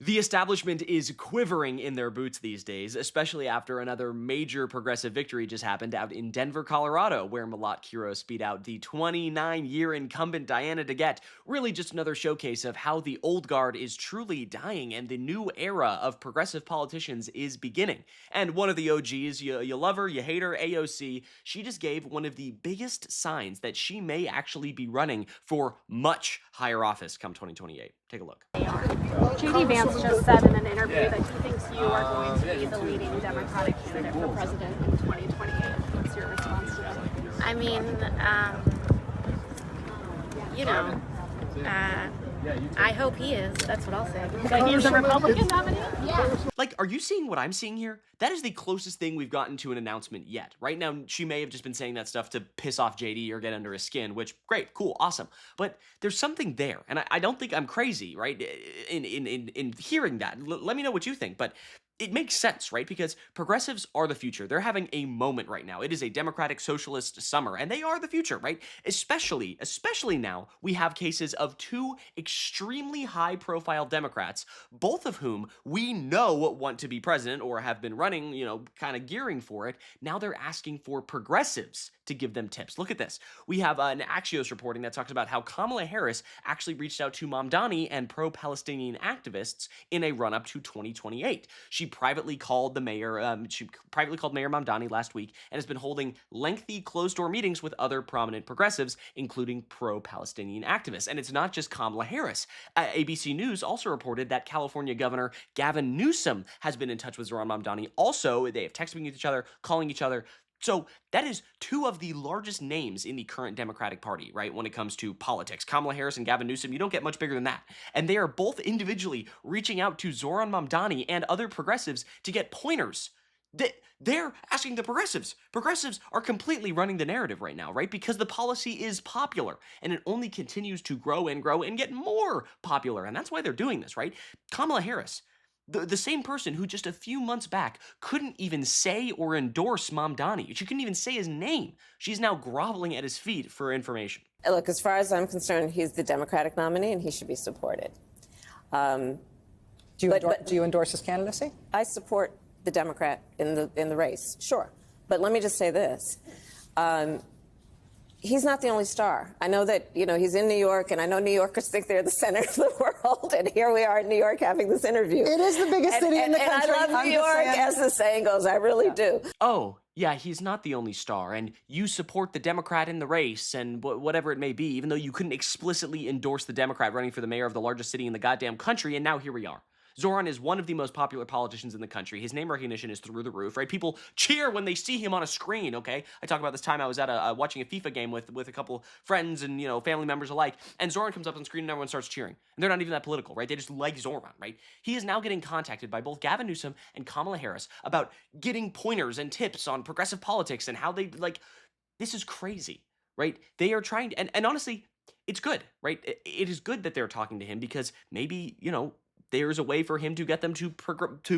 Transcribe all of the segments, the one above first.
The establishment is quivering in their boots these days, especially after another major progressive victory just happened out in Denver, Colorado, where Malat Quiros beat out the 29-year incumbent Diana DeGette. Really just another showcase of how the old guard is truly dying and the new era of progressive politicians is beginning. And one of the OGs, you love her, you hate her, AOC, she just gave one of the biggest signs that she may actually be running for much higher office come 2028. Take a look. J.D. Vance just said in an interview that he thinks you are going to be the leading Democratic candidate for president in 2028. What's your response to that? I mean, I hope he is. That's what I'll say. That he's a Republican nominee? Yeah. Like, are you seeing what I'm seeing here? That is the closest thing we've gotten to an announcement yet. Right now, she may have just been saying that stuff to piss off JD or get under his skin, which, great, cool, awesome. But there's something there, and I don't think I'm crazy, right, in hearing that. Let me know what you think, but it makes sense, right? Because progressives are the future. They're having a moment right now. It is a democratic socialist summer, and they are the future, right? Especially now, we have cases of two extremely high-profile Democrats, both of whom we know want to be president or have been running, kind of gearing for it. Now they're asking for progressives to give them tips. Look at this. We have an Axios reporting that talks about how Kamala Harris actually reached out to Mamdani and pro-Palestinian activists in a run-up to 2028. She privately called Mayor Mamdani last week and has been holding lengthy closed-door meetings with other prominent progressives, including pro-Palestinian activists. And it's not just Kamala Harris. ABC News also reported that California Governor Gavin Newsom has been in touch with Zohran Mamdani. Also, they have texted with each other, calling each other. So that is two of the largest names in the current Democratic Party, right, when it comes to politics. Kamala Harris and Gavin Newsom, you don't get much bigger than that. And they are both individually reaching out to Zohran Mamdani and other progressives to get pointers. They're asking the progressives. Progressives are completely running the narrative right now, right? Because the policy is popular, and it only continues to grow and get more popular. And that's why they're doing this, right? Kamala Harris, the same person who just a few months back couldn't even say or endorse Mamdani. She couldn't even say his name. She's now groveling at his feet for information. Look, as far as I'm concerned, he's the Democratic nominee and he should be supported. Do you endorse his candidacy? I support the Democrat in the race, sure. But let me just say this. He's not the only star. I know that, he's in New York, and I know New Yorkers think they're the center of the world, and here we are in New York having this interview. It is the biggest city in the country. And I love New York, as the saying goes. I really do. Oh, yeah, he's not the only star, and you support the Democrat in the race, and whatever it may be, even though you couldn't explicitly endorse the Democrat running for the mayor of the largest city in the goddamn country, and now here we are. Zohran is one of the most popular politicians in the country. His name recognition is through the roof, right? People cheer when they see him on a screen, okay? I talk about this time I was at watching a FIFA game with a couple friends and, family members alike, and Zohran comes up on screen and everyone starts cheering. And they're not even that political, right? They just like Zohran, right? He is now getting contacted by both Gavin Newsom and Kamala Harris about getting pointers and tips on progressive politics and how they, this is crazy, right? They are trying to, and honestly, it's good, right? It is good that they're talking to him because maybe, there's a way for him to get them to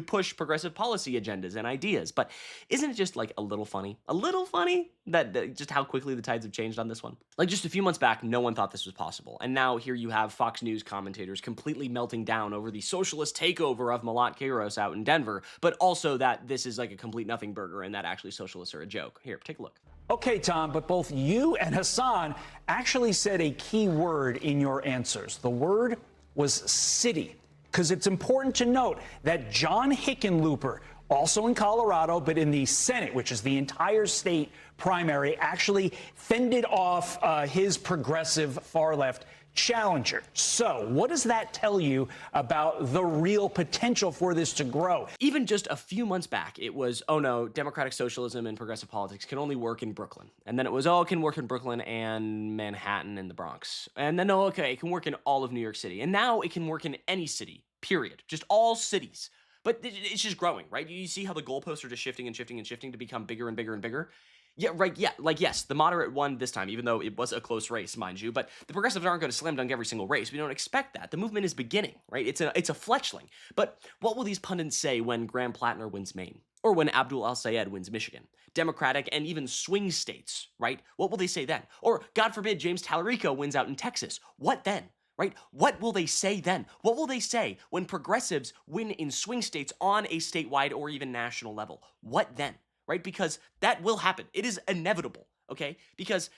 push progressive policy agendas and ideas. But isn't it just a little funny? A little funny that just how quickly the tides have changed on this one? Just a few months back, no one thought this was possible. And now here you have Fox News commentators completely melting down over the socialist takeover of Malat Quiros out in Denver, but also that this is a complete nothing burger and that actually socialists are a joke. Here, take a look. Okay, Tom, but both you and Hassan actually said a key word in your answers. The word was city. Because it's important to note that John Hickenlooper, also in Colorado, but in the Senate, which is the entire state primary, actually fended off his progressive far-left challenger. So what does that tell you about the real potential for this to grow? Even just a few months back, it was, oh no, democratic socialism and progressive politics can only work in Brooklyn. And then it was, oh, it can work in Brooklyn and Manhattan and the Bronx. And then, oh, okay, it can work in all of New York City. And now it can work in any city, period. Just all cities. But it's just growing, right? You see how the goalposts are just shifting and shifting and shifting to become bigger and bigger and bigger? Yeah, right, yeah, yes, the moderate won this time, even though it was a close race, mind you, but the progressives aren't going to slam dunk every single race. We don't expect that. The movement is beginning, right? It's a fledgling. But what will these pundits say when Graham Plattner wins Maine? Or when Abdul Al-Sayed wins Michigan? Democratic and even swing states, right? What will they say then? Or, God forbid, James Tallarico wins out in Texas. What then? right? What will they say then? What will they say when progressives win in swing states on a statewide or even national level? What then, right? Because that will happen. It is inevitable, okay? Because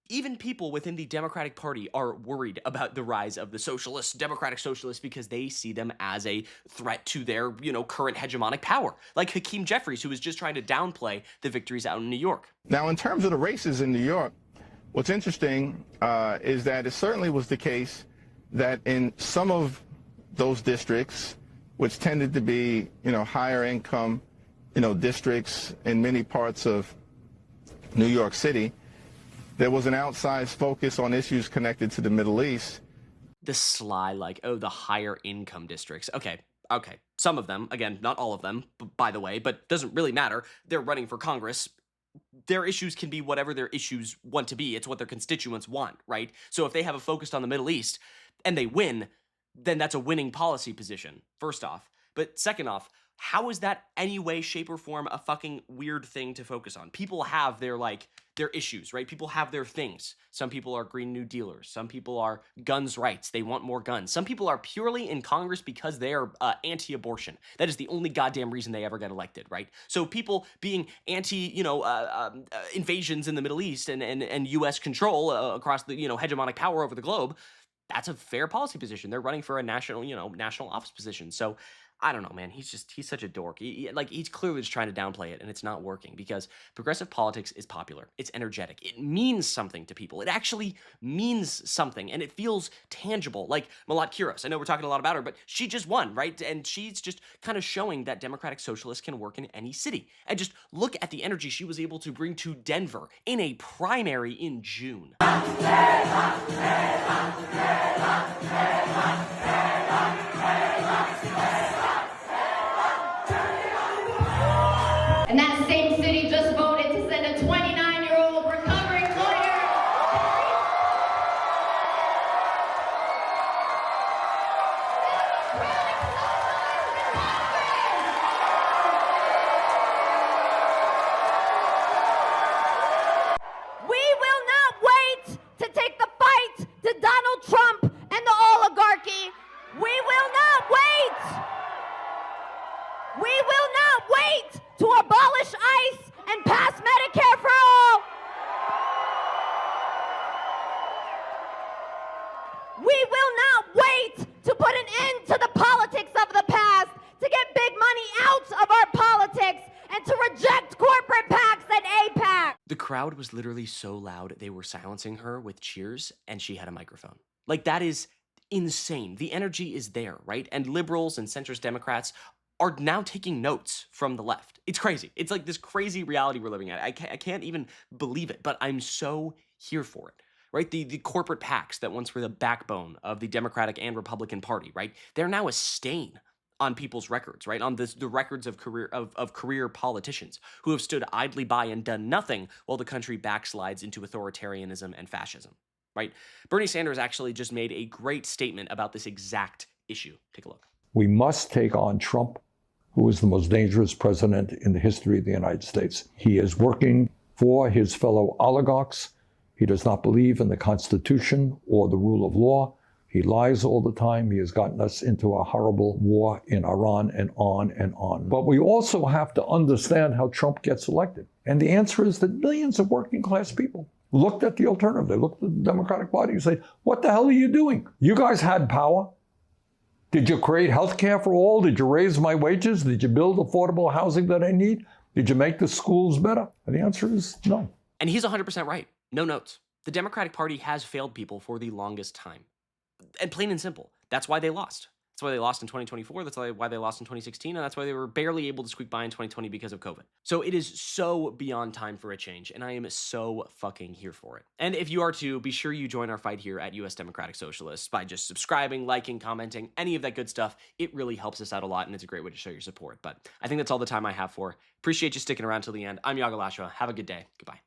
even people within the Democratic Party are worried about the rise of the socialists, democratic socialists, because they see them as a threat to their, current hegemonic power. Like Hakeem Jeffries, who was just trying to downplay the victories out in New York. Now, in terms of the races in New York, what's interesting is that it certainly was the case that in some of those districts, which tended to be, higher income, districts in many parts of New York City, there was an outsized focus on issues connected to the Middle East. The sly, the higher income districts. Okay. Some of them, again, not all of them, by the way, but doesn't really matter. They're running for Congress. Their issues can be whatever their issues want to be. It's what their constituents want, right? So if they have a focus on the Middle East and they win, then that's a winning policy position, first off. But second off, how is that any way, shape, or form a fucking weird thing to focus on? People have their issues, right? People have their things. Some people are Green New Dealers. Some people are guns rights. They want more guns. Some people are purely in Congress because they are anti-abortion. That is the only goddamn reason they ever get elected, right? So people being anti, invasions in the Middle East and U.S. control across the, hegemonic power over the globe, that's a fair policy position. They're running for a national office position. So I don't know, man. He's such a dork. He's clearly just trying to downplay it, and it's not working because progressive politics is popular. It's energetic. It means something to people. It actually means something, and it feels tangible. Like Malat Kiros. I know we're talking a lot about her, but she just won, right? And she's just kind of showing that democratic socialists can work in any city. And just look at the energy she was able to bring to Denver in a primary in June. And that same city just voted to send a 29-year-old recovering lawyer. We will not wait to take the fight to Donald Trump and the oligarchy. We will not wait. We will not wait to abolish ICE and pass Medicare for all. We will not wait to put an end to the politics of the past, to get big money out of our politics, and to reject corporate PACs and APAC. The crowd was literally so loud, they were silencing her with cheers, and she had a microphone. That is insane. The energy is there, right? And liberals and centrist Democrats are now taking notes from the left. It's crazy. It's like this crazy reality we're living at. I can't even believe it, but I'm so here for it, right? The corporate PACs that once were the backbone of the Democratic and Republican Party, right? They're now a stain on people's records, right? On the records of career politicians who have stood idly by and done nothing while the country backslides into authoritarianism and fascism, right? Bernie Sanders actually just made a great statement about this exact issue. Take a look. We must take on Trump, who is the most dangerous president in the history of the United States. He is working for his fellow oligarchs. He does not believe in the Constitution or the rule of law. He lies all the time. He has gotten us into a horrible war in Iran and on and on. But we also have to understand how Trump gets elected. And the answer is that millions of working class people looked at the alternative. They looked at the Democratic Party and said, what the hell are you doing? You guys had power. Did you create health care for all? Did you raise my wages? Did you build affordable housing that I need? Did you make the schools better? And the answer is no. And he's 100% right. No notes. The Democratic Party has failed people for the longest time. And plain and simple, that's why they lost. That's why they lost in 2024. That's why they lost in 2016. And that's why they were barely able to squeak by in 2020 because of COVID. So it is so beyond time for a change. And I am so fucking here for it. And if you are too, be sure you join our fight here at US Democratic Socialists by just subscribing, liking, commenting, any of that good stuff. It really helps us out a lot. And it's a great way to show your support. But I think that's all the time I have for. Appreciate you sticking around till the end. I'm Iago Lashua. Have a good day. Goodbye.